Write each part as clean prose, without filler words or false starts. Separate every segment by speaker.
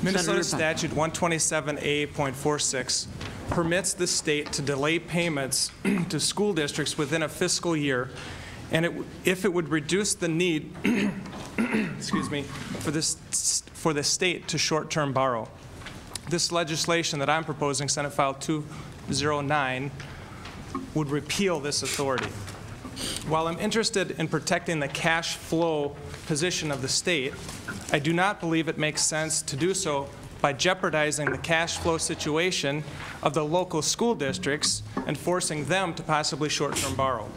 Speaker 1: Minnesota Statute 127A.46 permits the state to delay payments to school districts within a fiscal year, and if it would reduce the need excuse me, for the state to short-term borrow. This legislation that I'm proposing, Senate File 209, would repeal this authority. While I'm interested in protecting the cash flow position of the state, I do not believe it makes sense to do so by jeopardizing the cash flow situation of the local school districts and forcing them to possibly short-term borrow.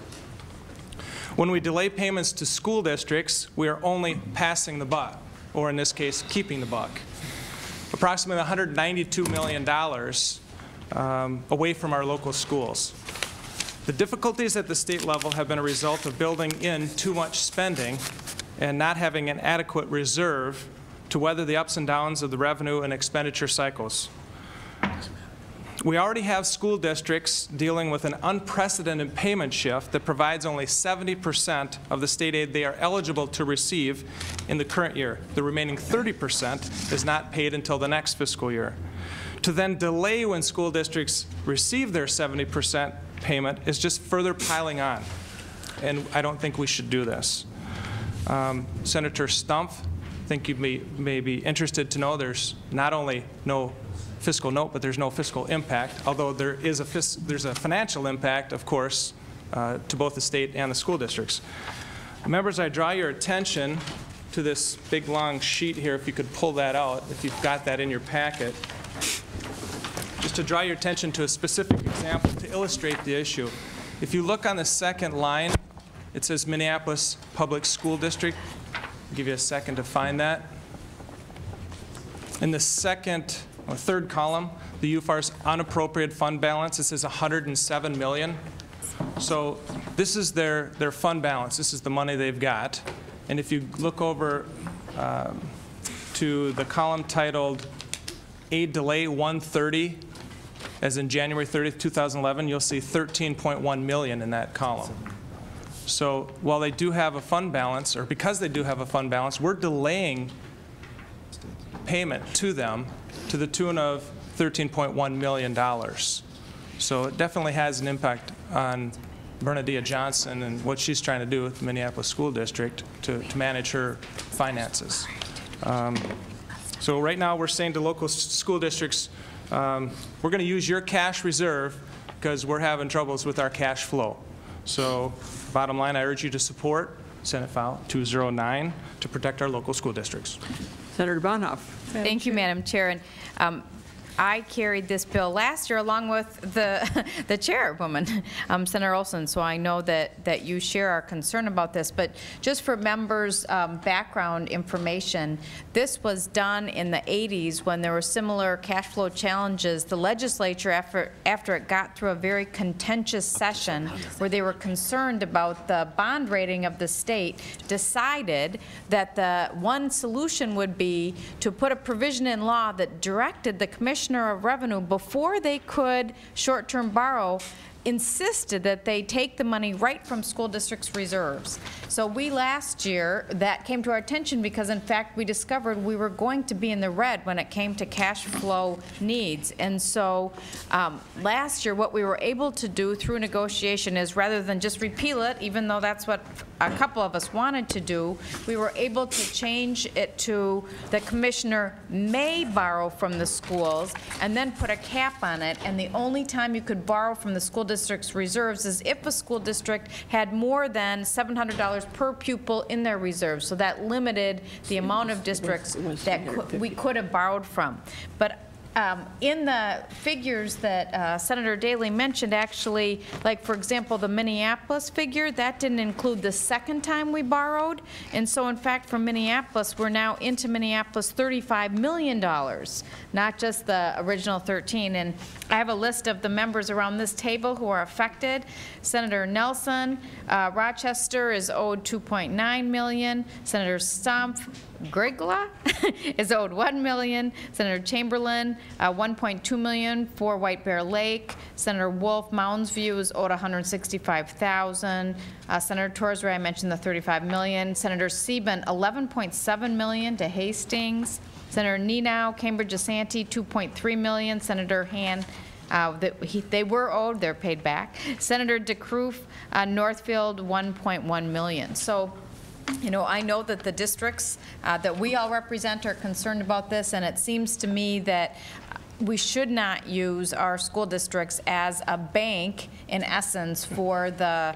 Speaker 1: When we delay payments to school districts, we are only passing the buck, or in this case, keeping the buck. Approximately $192 million away from our local schools. The difficulties at the state level have been a result of building in too much spending and not having an adequate reserve to weather the ups and downs of the revenue and expenditure cycles. We already have school districts dealing with an unprecedented payment shift that provides only 70% of the state aid they are eligible to receive in the current year. The remaining 30% is not paid until the next fiscal year. To then delay when school districts receive their 70% payment is just further piling on, and I don't think we should do this. Senator Stumpf, I think you may be interested to know there's not only no fiscal note, but there's no fiscal impact, although there's a financial impact, of course, to both the state and the school districts. Members, I draw your attention to this big long sheet here, if you could pull that out, if you've got that in your packet, just to draw your attention to a specific example to illustrate the issue. If you look on the second line, it says Minneapolis Public School District. I'll give you a second to find that. In the third column, the UFAR's unappropriated fund balance, it says $107 million. So this is their fund balance. This is the money they've got. And if you look over to the column titled Aid Delay 130, as in January 30th, 2011, you'll see $13.1 million in that column. So while they do have a fund balance, or because they do have a fund balance, we're delaying payment to them to the tune of $13.1 million. So it definitely has an impact on Bernadette Johnson and what she's trying to do with the Minneapolis School District to manage her finances. So right now we're saying to local school districts, we're going to use your cash reserve because we're having troubles with our cash flow. So bottom line, I urge you to support Senate File 209 to protect our local school districts.
Speaker 2: Senator Bonhoeff.
Speaker 3: Thank you, Madam Chair. And I carried this bill last year along with the chairwoman, Senator Olson, so I know that you share our concern about this. But just for members' background information, this was done in the 80s when there were similar cash flow challenges. The legislature, after it got through a very contentious session where they were concerned about the bond rating of the state, decided that the one solution would be to put a provision in law that directed the Commissioner of Revenue, before they could short-term borrow, insisted that they take the money right from school districts' reserves. So we last year, that came to our attention because in fact we discovered we were going to be in the red when it came to cash flow needs. And so last year what we were able to do through negotiation is, rather than just repeal it, even though that's what a couple of us wanted to do, we were able to change it to the commissioner may borrow from the schools and then put a cap on it, and the only time you could borrow from the school district's reserves is if a school district had more than $700 per pupil in their reserves. So that limited the amount of districts that we could have borrowed from. But in the figures that Senator Daley mentioned, actually, like for example, the Minneapolis figure, that didn't include the second time we borrowed. And so in fact, for Minneapolis, we're now into Minneapolis $35 million, not just the original 13. And I have a list of the members around this table who are affected. Senator Nelson, Rochester is owed $2.9 million. Senator Stumpf, Grigla is owed $1 million. Senator Chamberlain, $1.2 million for White Bear Lake. Senator Wolf, Mounds View is owed $165,000. Senator Torsby, I mentioned the $35 million. Senator Sieben, $11.7 million to Hastings. Senator Nenow, Cambridge Asante, $2.3 million. Senator Han, they were owed, they're paid back. Senator DeCroof, Northfield, $1.1 million. So, you know, I know that the districts that we all represent are concerned about this, and it seems to me that we should not use our school districts as a bank, in essence, for the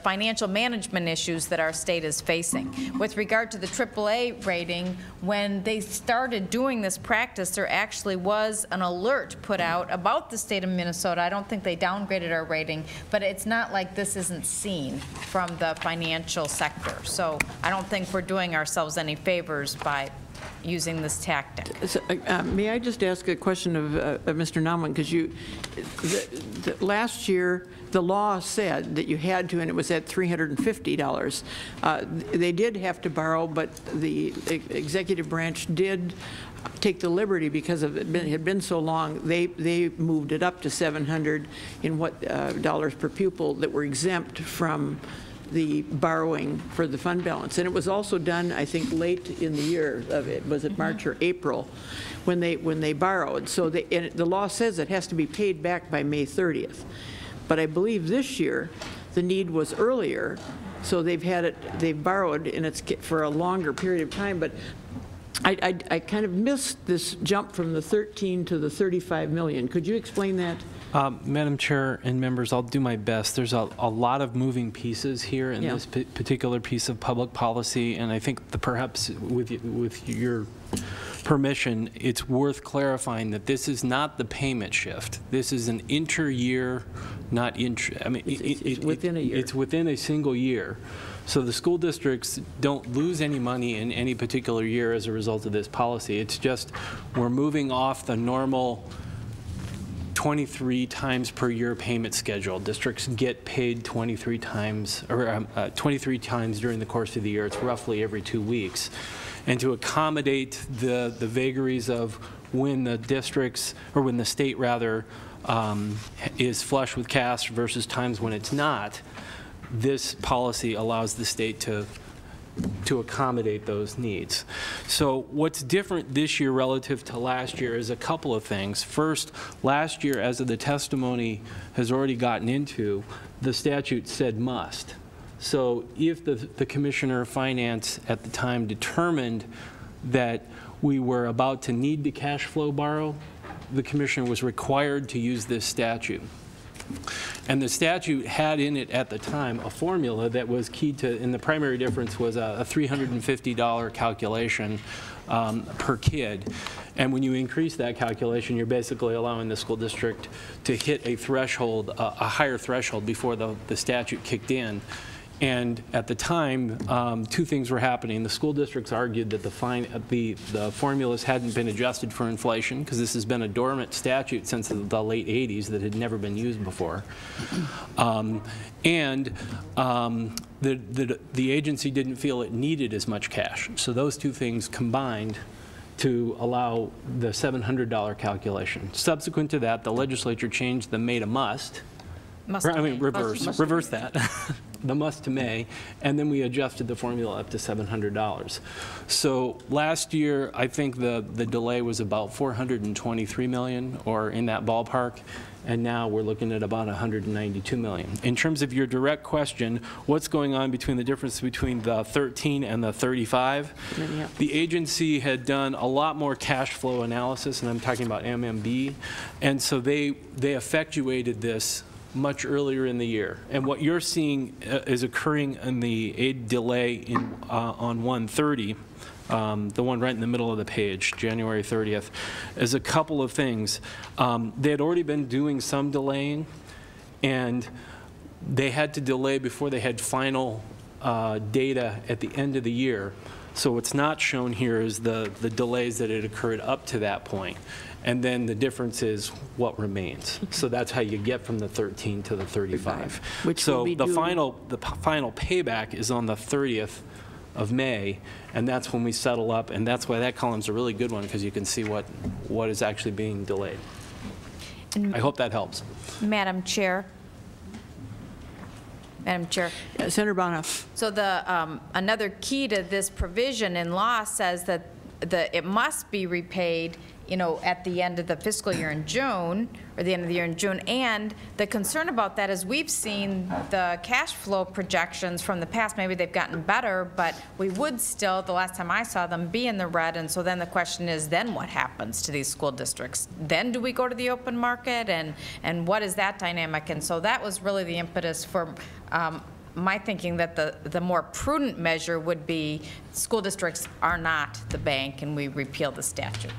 Speaker 3: financial management issues that our state is facing. With regard to the AAA rating, when they started doing this practice, there actually was an alert put out about the state of Minnesota. I don't think they downgraded our rating, but it's not like this isn't seen from the financial sector. So I don't think we're doing ourselves any favors by using this tactic.
Speaker 2: So, may I just ask a question of Mr. Naumann, because last year the law said that you had to, and it was at $350. They did have to borrow, but the executive branch did take the liberty, because it had been so long, they moved it up to $700 in dollars per pupil that were exempt from the borrowing for the fund balance. And it was also done, I think, late in the year of it. Was it March or April when they borrowed? So and the law says it has to be paid back by May 30th. But I believe this year the need was earlier, so they've borrowed, and it's for a longer period of time. But I kind of missed this jump from the 13 to the 35 million. Could you explain that?
Speaker 4: Madam Chair and members, I'll do my best. There's a lot of moving pieces here in this particular piece of public policy, and I think perhaps with your permission, it's worth clarifying that this is not the payment shift. This is an inter-year, not I mean, it's within a year. It's within a single year. So the school districts don't lose any money in any particular year as a result of this policy. It's just we're moving off the normal 23 times per year payment schedule. Districts get paid 23 times, or 23 times during the course of the year. It's roughly every 2 weeks. And to accommodate the vagaries of when the districts, or when the state rather, is flush with cash versus times when it's not, this policy allows the state to accommodate those needs. So what's different this year relative to last year is a couple of things. First, last year, as the testimony has already gotten into, the statute said must. So if the Commissioner of Finance at the time determined that we were about to need to cash flow borrow, the Commissioner was required to use this statute. And the statute had in it at the time a formula that was key to, and the primary difference was a $350 calculation per kid. And when you increase that calculation, you're basically allowing the school district to hit a threshold, a higher threshold before the statute kicked in. And at the time, two things were happening. The school districts argued that the formulas hadn't been adjusted for inflation, because this has been a dormant statute since the late 80s that had never been used before. The agency didn't feel it needed as much cash. So those two things combined to allow the $700 calculation. Subsequent to that, the legislature changed the may to must. Reverse that. The must to may, and then we adjusted the formula up to $700. So last year, I think the delay was about $423 million, or in that ballpark, and now we're looking at about $192 million. In terms of your direct question, what's going on between the difference between the 13 and the 35? The agency had done a lot more cash flow analysis, and I'm talking about MMB, and so they effectuated this much earlier in the year. And what you're seeing is occurring in the aid delay on 130, the one right in the middle of the page, January 30th, is a couple of things. They had already been doing some delaying, and they had to delay before they had final data at the end of the year. So what's not shown here is the delays that had occurred up to that point. And then the difference is what remains. So that's how you get from the 13 to the 35. So the final payback is on the 30th of May, and that's when we settle up, and that's why that column's a really good one, because you can see what is actually being delayed. I hope that helps.
Speaker 3: Madam Chair. Madam Chair.
Speaker 2: Senator Bonoff.
Speaker 3: So the another key to this provision in law says that it must be repaid, you know, at the end of the fiscal year in June, or the end of the year in June. And the concern about that is we've seen the cash flow projections from the past, maybe they've gotten better, but we would still, the last time I saw them, be in the red. And so then the question is, then what happens to these school districts? Then do we go to the open market, and what is that dynamic? And so that was really the impetus for my thinking that the more prudent measure would be school districts are not the bank, and we repeal the statute.